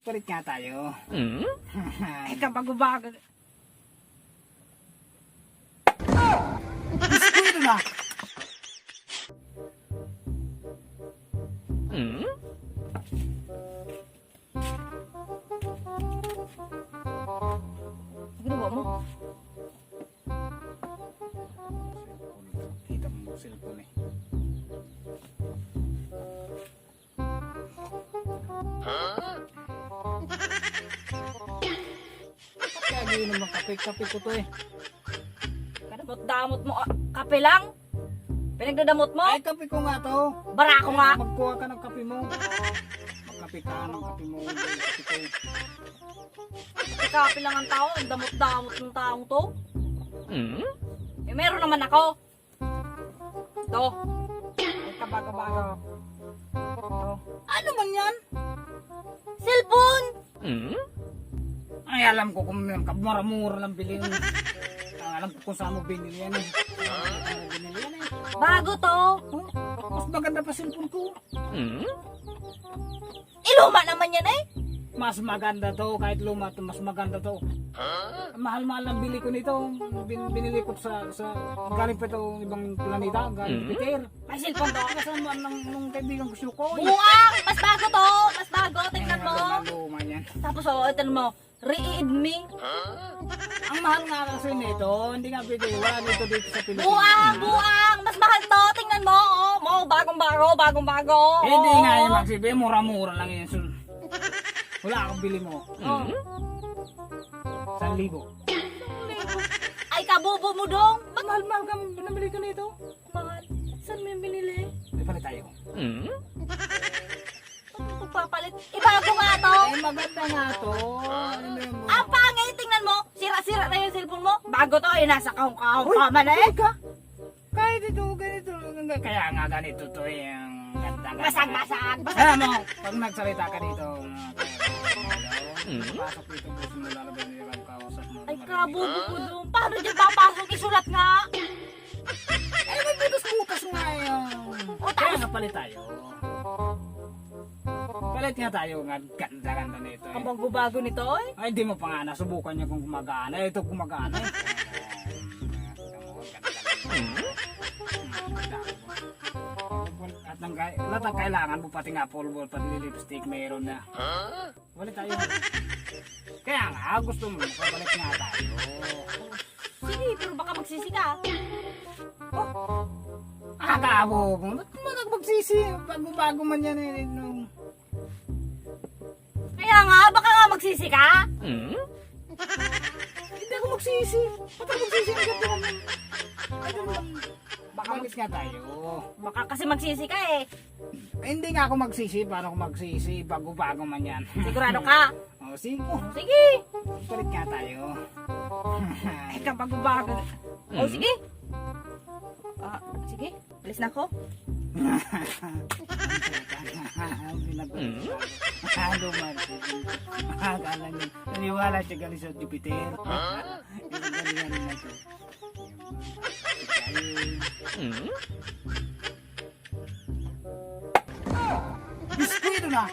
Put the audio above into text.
Palit nga tayo. Ay, kabago-bago. Biskuit na. Ginawa mo? Kita mo cellphone eh. Kaya ginom ng kape ko to eh. Kadamot-damot mo. Kape lang? Pinagdadamot mo? Ay, kape ko nga to. Barako nga. Magkuha ka ng kape mo. Magkape ka ng kape mo. Kape ko. Kape lang ang tao. Ang damot-damot ng taong to. Eh, meron naman ako. Ito. Ay, kabago-bago. Ito. Ano man yan? Cellphone! Ay, alam ko kung mura-mura lang bilhin. Alam ko kung saan mo binili yan eh. Binili yan eh. Bago to. Oh, mas maganda pa cellphone ko. Iluma naman yan eh. Mas maganda to, kahit luma to, mas maganda to. Mahal-mahal ang bili ko nito. Binili ko sa galing pa ito ibang planeta, galing Peter. May cellphone to. Kasama nung kaibigan ko siya ko. Buang! Mas bago to. Mas bago. Tingnan mo. Luma yan. Tapos ito mo. Read-me. Ang mahal nga kasi nito, hindi nga pwede. Wala nito dito sa Pilipinas. Buang! Buang! Mas mahal to. Tingnan mo. Oh, mo. Bagong-bago. Bagong-bago. Hindi nga yung magsibi, mura-mura lang yan. Wala akong bili mo. Oh. 1,000. Ay, kabobo mo dong. Mahal-mahal ka, binabili ko nito. Mahal. Saan mo yung binili? May palit tayo. Pagpapalit. Ibago nga to. Eh, maganda nga to. Ano ba yun mo? Ang pangit. Tingnan mo. Sira-sira na yung cellphone mo. Bago to. Ay, nasa kahong-kahong ka man eh. Kahit ito, ganito. Kaya nga ganito to yung ganda. Basag-basag. Alam mo, pag nagsalita ka dito, pasok dito, gusto mo lalabay na yung kausap mo. Ay, kabobo ko dong. Paano dyan papasok? Isulat nga. Eh, may butas-butas nga yun. Kaya nga palit tayo. Palit nga tayo nga, ganda-ganda nito eh. Ang bago-bago nito eh. Ay, hindi mo pa nga nasubukan niya kung gumagana. Eh, ito gumagana eh. At lahat ng kailangan mo, pati nga pulbol, pati lipstick, mayroon na. Walit tayo. Kaya nga, gusto mo, papalit nga tayo. Sige, pero baka magsisi ka. Akabo mo, ba't mo nagmagsisi? Bago-bago man yan eh. No. Kaya nga, baka nga magsisi ka. Hindi ako magsisi. Ba't ako magsisi? Ang ganda naman. Ay, naman. Baka malis nga tayo. Baka kasi magsisi ka eh. Eh, hindi nga ako magsisi. Paano ako magsisi? Bago-bago man yan. Sigurado ka. O, sige. Sige. Palit nga tayo. Ay, kabago-bago. Oh, sige. Sige. Alis na ako. Ano man. Akala niyo. Naniwala siya galing sa Jupiter. Yung galingan na ito. Biskuit na.